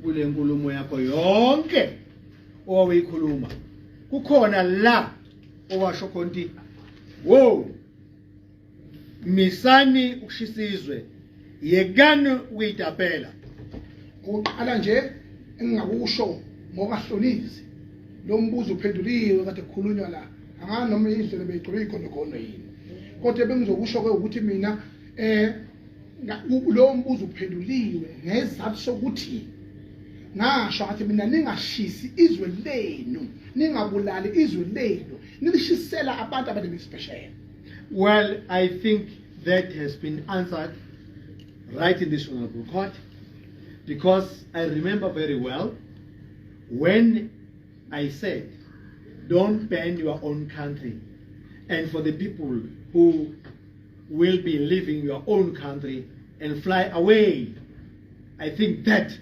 kule nkulumo yakho yonke owayikhuluma kukhona la owasho konti wo misani ukushisizwe yekani uyitapela kuqala nje engingakusho ngokahlonisi lo mbuzo uphenduliwe kade kukhulunywa la angani noma indlela beyigqoke ikhona yini kodwa bengizokusho ke ukuthi mina lo mbuzo uphenduliwe ngezathu sokuthi ngasho ngathi mina ningashisi izwe lenu ningabulali izwe lenu nilishisela abantu abanebespecial. Well, I think that has been answered right in this honorable court, because I remember very well when I said, don't ban your own country, and for the people who will be leaving your own country and fly away. I think that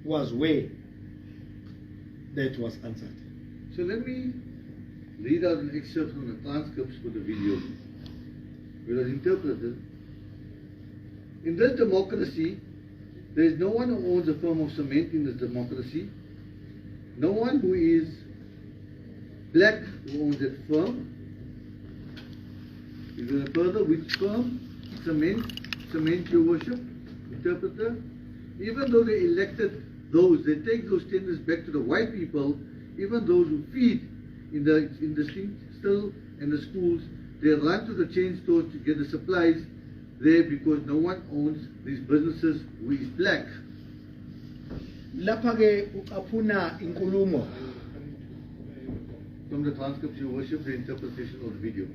was where that was answered. So let me read out an excerpt from the transcripts for the video. It was interpreted. In this democracy, there is no one who owns a firm of cement in this democracy. No one who is black who owns that firm. It was further, which firm? Cement, your worship. Interpreter. Even though they elected those, they take those tenders back to the white people, even those who feed in the still in the schools, they run to the chain stores to get the supplies there because no one owns these businesses who is black. Lapha ke ukaphuna inkulumo From the transcripts, your worship, the interpretation of the video.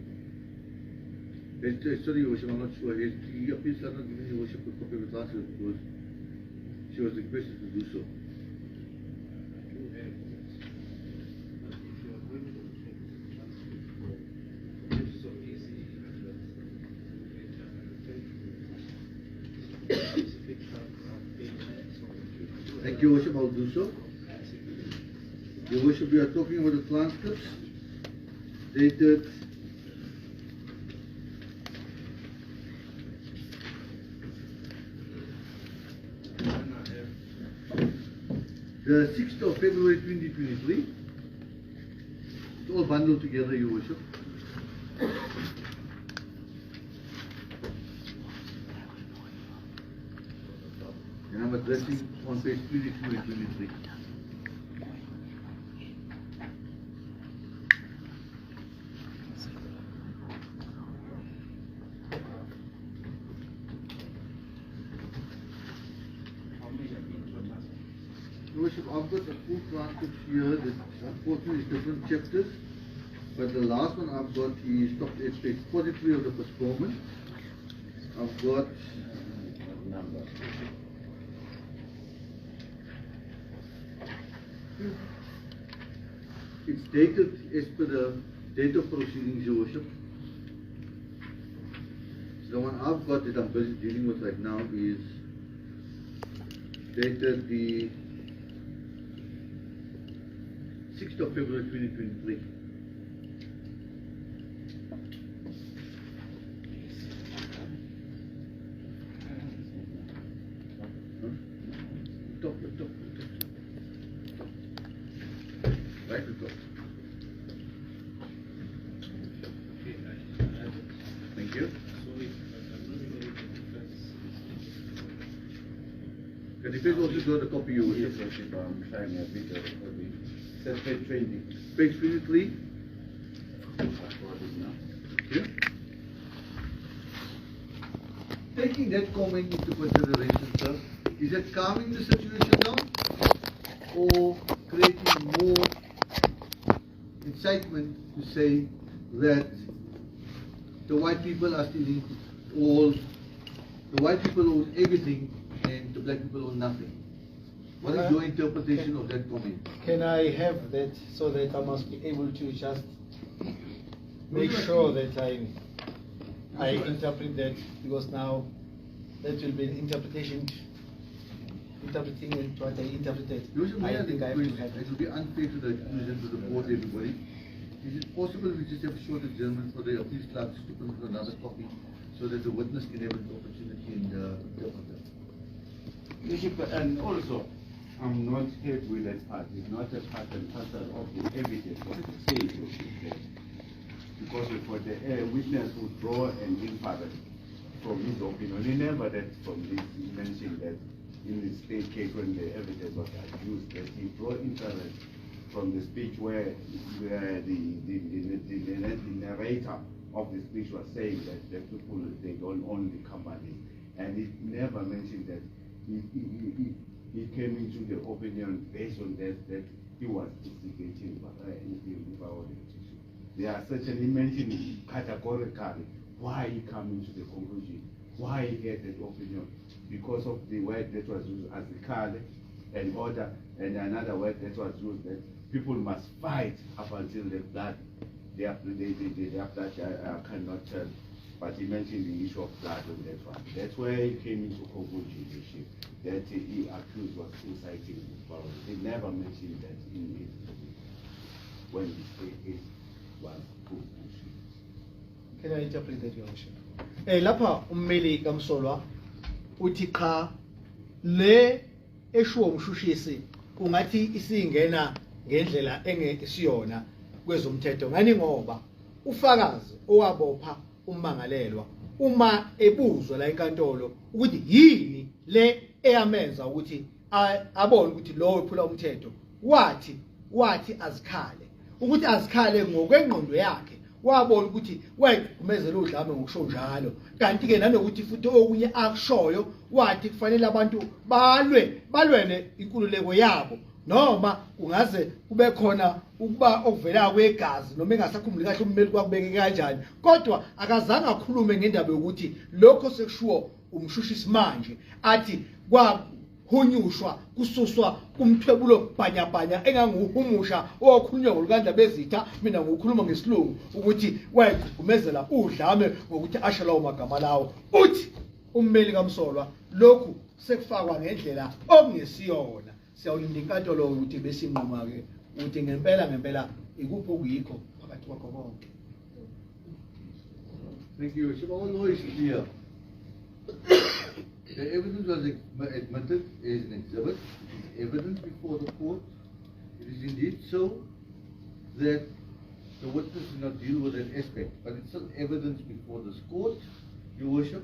Sorry, your worship, I'm not sure. He appears to have not given your worship a copy of the transcript because she was requested to do so. Thank you, worship, I'll do so. Your worship, we are talking about the transcripts dated the 6th of February 2023. It's all bundled together, your worship. And I'm addressing on page 22 and 23. Your worship, I've got a full transcript here that unfortunately is different chapters, but the last one I've got is stopped at page 43 of the postponement. I've got number. It's dated as per the date of proceedings, your worship. So the one I've got that I'm busy dealing with right now is dated the 6th of February 2023. Top. Right to top. Thank you. Can you please also draw the copy you wish? Yes, I'm trying a bit of it. Page 20. Page 23. Yeah. Taking that comment into consideration, sir, is it calming the situation down or creating more incitement to say that the white people are stealing all, the white people own everything and the black people own nothing? What is your interpretation of that comment? Can I have that so that I must be able to just make sure that I interpret that, because now that will be an interpreting what I interpreted. I think I have to have it. It will be unfair to the accused, to the court, everybody. Is it possible we just have a short adjournment for the appeal clerks to put for another copy so that the witness can have an opportunity in the interpreter? Bishop, and also, I'm not happy with that part. It's not a part and parcel of the evidence of the state of the case. Because for the witness who draw an inference from his opinion, he never that from this, he mentioned that in the state case when the evidence was used, that he draw inference from the speech where the narrator of the speech was saying that the people, they don't own the company. And he never mentioned that he came into the opinion based on that he was instigating anything about it. They are certainly mentioning categorically why he came into the conclusion, why he had that opinion, because of the word that was used as the kale and order, and another word that was used that people must fight up until the blood, their blood cannot turn. But he mentioned the issue of blood on that one. That's where he came into conclusion that he accused was inciting violence. He never mentioned that in his when the state case was put. Can I interpret that, Your Worship? Lapha ummeli kamsolwa uthi cha le eshuwa umshushisi ungathi isingena ngendlela engesiyona kwezomthetho ngani ngoba ufakazi owabopha ummangalelwa uma ebuzwa la enkantolo ukuthi yini le eyamenza ukuthi abone ukuthi lo wephula umthetho wathi azikhale ukuthi azikhale ngokwengqondo yakhe wabona ukuthi wayigqumezela udlame ngokusho njalo kanti ke nanokuthi futhi okunye akushoyo wathi kufanele abantu balwele inkululeko yabo noma kungaze kube khona ukuba okuvela kwegazi noma engasakhumbuli kahle ummeli kwakubeke kanjani kodwa akazange akhulume ngendaba yokuthi lokho sekushuwo umshushisi manje athi kwahunyushwa kususwa kumthwebulo bhanyabhanya enganguhumusha okhulunywa ngolukandla bezitha mina ngokukhuluma ngesilungu ukuthi wayegqumezela udlame ngokuthi asho lawo magama lawo uthi ummeli kamsolwa lokhu sekufakwa ngendlela okungesiyona siyawulinda inkantolo ukuthi besinquma ke ukuthi ngempela ikuphi okuyikho phakathi kwakho konke. Thank you. All law is clear. The evidence was admitted as an exhibit. It is evidence before the court. It is indeed so that the witness did not deal with that aspect, but it's still evidence before this court, Your Worship.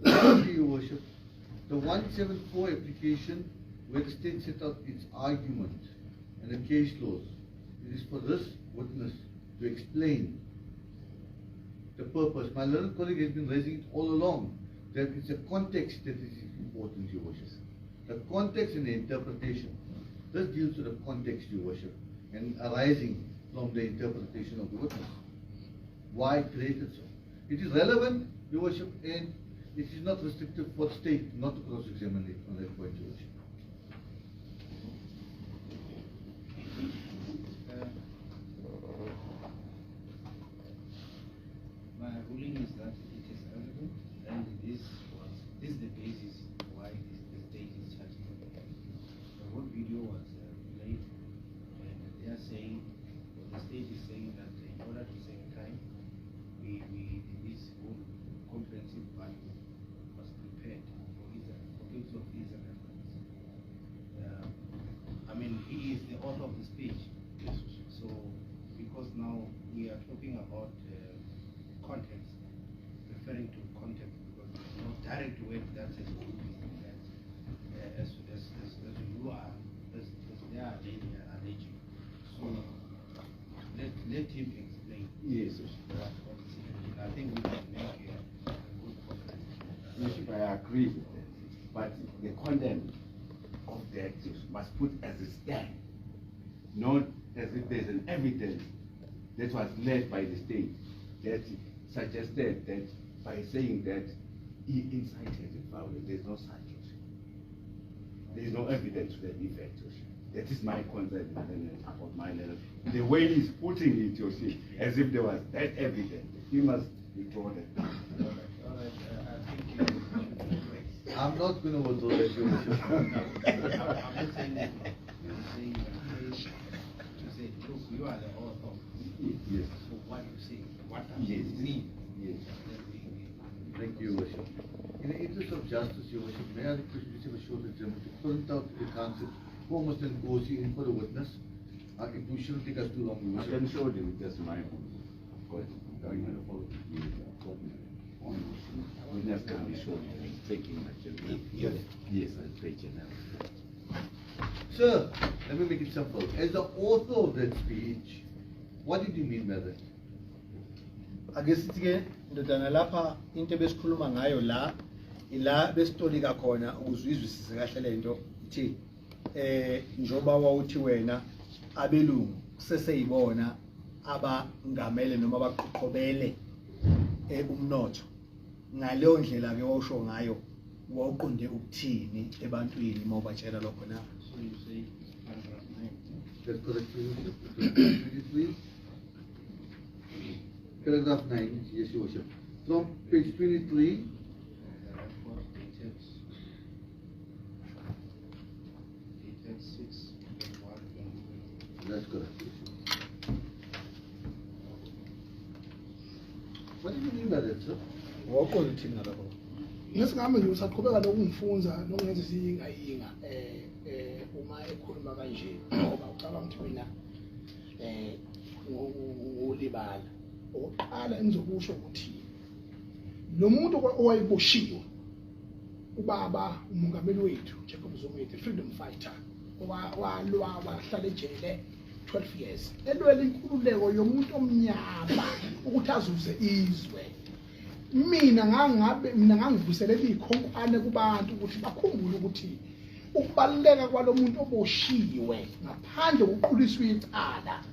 Your Worship, the 174 application where the state set out its argument and the case laws, it is for this witness to explain the purpose. My learned colleague has been raising it all along, that it's a context that is important, Your Worship. The context and the interpretation. This deals with the context, Your Worship, and arising from the interpretation of the witness. Why created so? It is relevant, Your Worship, and it is not restrictive for the state not to cross-examine it on that point, Your Worship. My ruling is that it is relevant, and this is the basis why the state is charging. The whole video was played, and they are saying, the state is saying that in order to save time, this whole comprehensive plan was prepared for purpose of his reference. I mean, he is the author of the speech, so because now we are talking about context, referring to context, because there is no direct word that says that as you are, as they are alleging. So let him explain. Yes, what is it. I think we can make a good progress. Worship, I agree with that. But the content of the accused must put as a stand, not as if there's an evidence that was led by the state that suggested that by saying that he incited violence, there's no such. There is no evidence to that effect. That is my concern about my letter. The way he's putting it, you see, as if there was that evidence, he must withdraw that. All right, I think I'm not going to withdraw that, Your Worship. I'm not saying that. You're saying to say, look, you are the author. Yes. So what you say, what does it mean? Yes. Thank you, Your Worship. In the interest of justice, Your Worship, may I request you to have a short example to print out the transcript almost then goes in for the witness. If we shouldn't take us too long, I can show them just my own. Of course, going on about witness can be shown. Taking actually. Yes, I'm taking now. Sir, let me make it simple. As the author of that speech, what did you mean by that? Ake sithi ke ndodana lapha into ebesikhuluma ngayo la ila besitolika khona ukuzizwisisa kahle lento ithi njoba wawuthi wena abelungu seseyibona abangamele noma abaqoqobele umnotho ngaleyo ndlela ke wawusho ngayo wawuqonde ukuthini ebantwini uma ubatshela lokho na. So you say paragraph 9. That's correct, please. Paragraph 9, yes, Your Worship. From page 23. Dated 6/1/2020. That's correct. What do you mean by that, sir? Wawuqonde ukuthini ngalokho? ngesingabe nje usaqhubeka nokungifunza nokungenza isiyingayinga uma ekhuluma kanje ngoba ucabanga ukuthi mina ngolibala oqala engizokusho ukuthi lo muntu owayeboshiwe ubaba umongameli wethu Jacob Zuma, freedom fighter walwa wahlala ejele 12 years elwela inkululeko yomuntu omnyama ukuthi azuze izwe. Mina ngangivuselela ikhonkwane kubantu ukuthi bakhumbule ukuthi ukubaluleka kwalomuntu oboshiwe ngaphandle kokuquliswa icala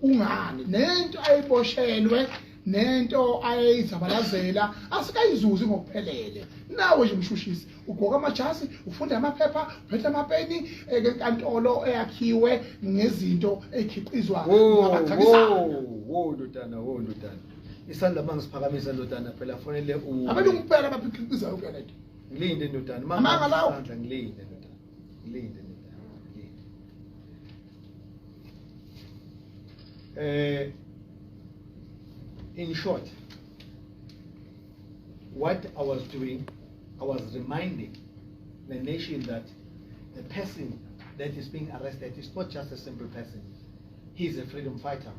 ungani nento ayiboshelwe nento ayizabalazela asikayizuzi ngokuphelele. Nawe nje mshushisi ugqoka amajasi ufunda amaphepha uphethe amapeni enkantolo eyakhiwe ngezinto ekhiqizwa ngabaqhakisana. Ndodana isandla mangisiphakamisa ndodana phela fonele abelungu kuphela abakhiqizayo ke lento. ngilinde ndodana Amanga lawo. isandla ngilinde ndodana ngilinde ndodana in short, what I was doing, I was reminding the nation that the person that is being arrested is not just a simple person. He is a freedom fighter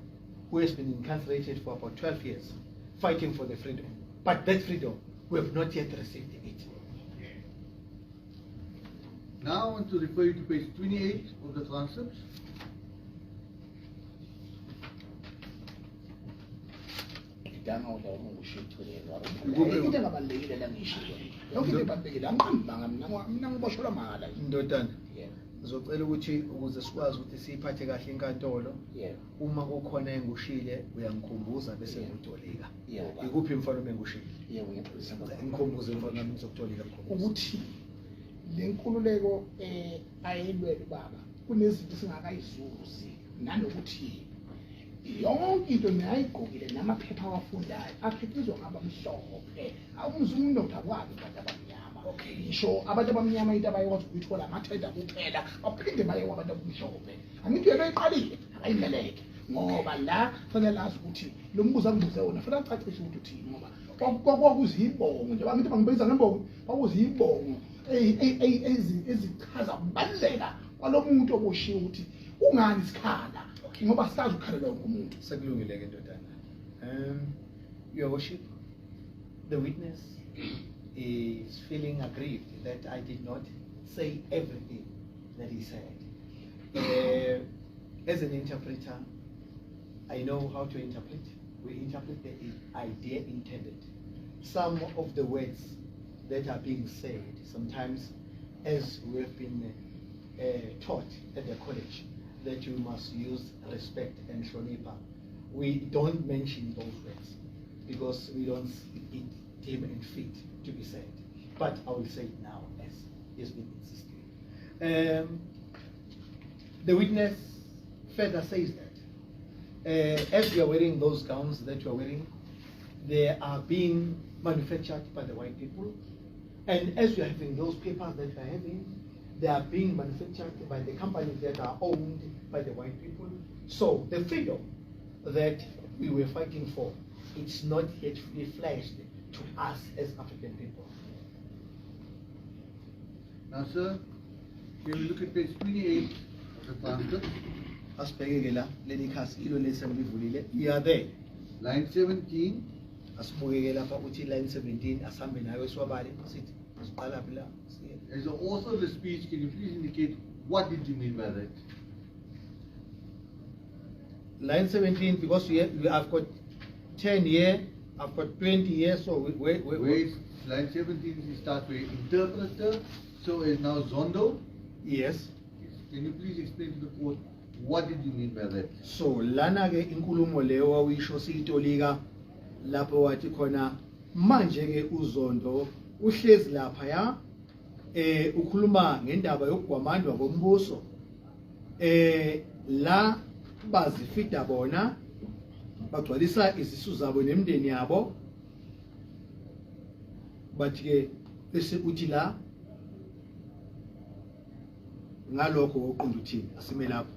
who has been incarcerated for about 12 years, fighting for the freedom. But that freedom, we have not yet received it. Now I want to refer you to page 28 of the transcripts. Ndodana ngizocela ukuthi ukuze sikwazi ukuthi siyiphathe kahle inkantolo uma kukhona engushile uyangikhumbuza bese ngitolika ikuphi mfana mengushile ngikhumbuze mfana nami ngizokutolika ukuthi le nkululeko ayilwela baba kunezinto singakayizuzi nanokuthi yonke into nayigqokile namaphepha awafundayo akhiqizwa ngabamhlophe awumzungu ndoda kwabo abantu abamnyama. Ngisho abantu abamnyama into abayikwazi ukuyithola amathenda kuphela baphinde baye kwabantu abamhlophe. Angithi yena oyiqalile akayingeleke ngoba la fanele lazi ukuthi lo mbuzo angibuze wona fanele acacise ukuthi uthini ngoba kwakuzibongo nje bangithi bangibiza ngembongo kwakuzibongo ezichaza ukubaluleka kwalomuntu oboshiwe ukuthi ungani isikhala ngoba sazi ukukhalela wonke umuntu. Sekulungile ke ndodana. Your Worship, the witness is feeling aggrieved that I did not say everything that he said. As an interpreter, I know how to interpret. We interpret the idea intended. Some of the words that are being said, sometimes as we have been taught at the college, that you must use respect and shonipa. We don't mention those words because we don't see it deem and fit to be said. But I will say it now as has been insisted. The witness further says that as we are wearing those gowns that you are wearing, they are being manufactured by the white people. And as we are having those papers that we are having, they are being manufactured by the companies that are owned by the white people. So the freedom that we were fighting for, it's not yet fully fledged to us as African people. Now, sir, Can we look at page 28 of the transcript? Asibheke la leli khasi ilo lesenibivulile. You are there. Line 17. Asibukeke lapha uthi line 17 asambe nayo siwabale sithi siqala phela. As the author of the speech, can you please indicate what did you mean by that? Line 17, because I've got 10 years, I've got 20 years, so wait. Line 17, you start with interpreter, so is now Zondo. Yes. Can you please explain to the court what did you mean by that? So lana ke inkulumo leyo wawuyisho siyitolika lapho wathi khona manje ke uZondo uhlezi lapha ya ukhuluma ngendaba yokugwamandwa kombuso la bazifida bona bagcwalisa izisu zabo nemndeni yabo bathi ke bese uthi la ngalokho oqonda uthini asime lapho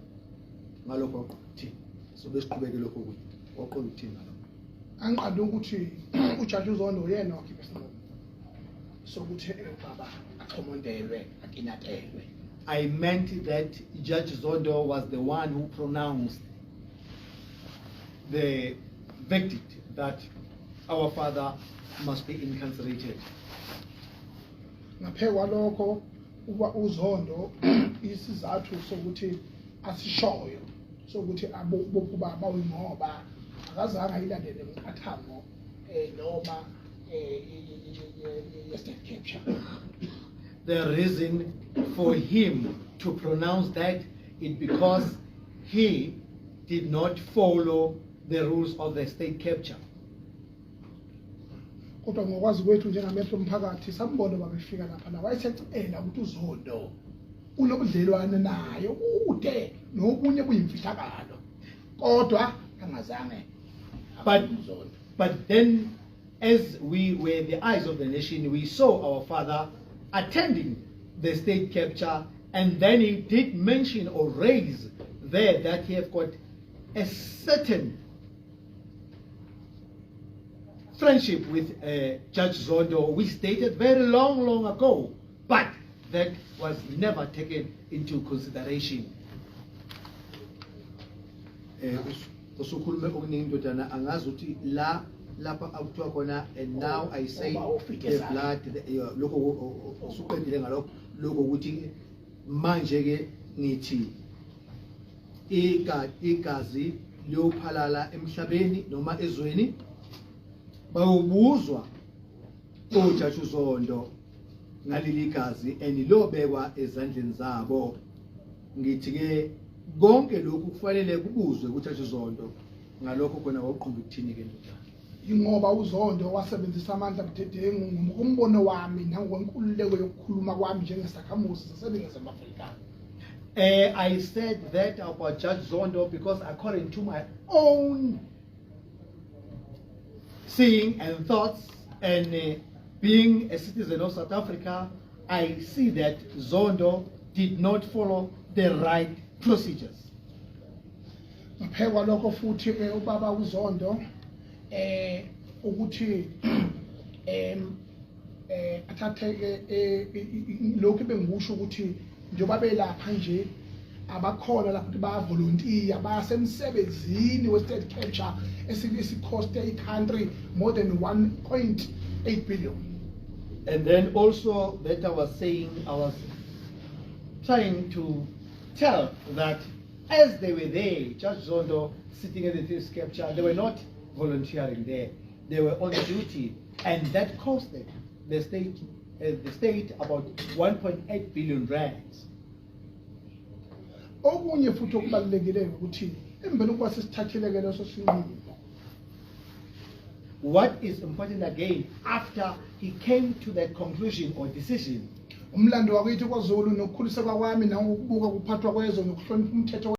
ngalokho oqonda uthini so besiqhubeke lokho ukuthi oqonda uthini ngalokho angiqonda ukuthi uJudge uZondo uyena wakhipha isinqumo sokuthi baba aqhomondelwe akinatelwe. I meant that Judge Zondo was the one who pronounced the verdict that our father must be incarcerated. Ngaphekwa lokho uba uZondo isizathu sokuthi asishoyo sokuthi abophu baba uyingoba akazange ayilandele imiqathango noma state capture. The reason for him to pronounce that is because he did not follow the rules of the state capture. Kodwa ngokwazi kwethu njengamehlo omphakathi sambona babefika lapha na wayesecela ukuthi uZondo unobudlelwane naye kude nokunye kuyimfihlakalo kodwa angazange. But then, as we were the eyes of the nation, we saw our father attending the state capture, and then he did mention or raise there that he have got a certain friendship with Judge Zondo, which dated very long ago, but that was never taken into consideration. Usukhulume okuningi ndodana angazi uthi la lapha akuthiwa khona and now I say the blood lokho usuqedile ngalokho lokho ukuthi manje ke ngithi igazi liyophalala emhlabeni noma ezweni bayobuzwa uJudge uZondo ngaleli gazi elilobekwa ezandleni zabo. Ngithi ke konke lokhu kufanele kubuzwe kuJudge uZondo ngalokho khona waqonda ukuthini ke ndodana. Ingoba uZondo wasebenzisa amandla budedengu ngombono wami nangokwenkululeko yokukhuluma kwami njengesakhamuzi saseNingizimu Afrika. I said that about Judge Zondo because according to my own seeing and thoughts and being a citizen of South Africa, I see that Zondo did not follow the right procedures. Ngaphekwa lokho futhi ubaba uZondo ukuthi athathe lokho bengisho ukuthi njengoba belapha nje abakhona lapho ukuthi bayavolunteer bayasemsebenzini we-state capture esikoste i-country more than 1.8 billion. And then also that I was saying, I was trying to tell that as they were there, Judge Zondo sitting at the state capture, they were not volunteering there. They were on duty, and that costed the state about 1.8 billion rands. Okunye futhi okubalulekile ukuthi emveni ukuba sisithathile leso sinqumo. What is important again, after he came to that conclusion or decision, Umlando wakithi kwaZulu nokukhuliseka kwami nangokubuka kuphathwa kwezwe nokuhlonipha umthetho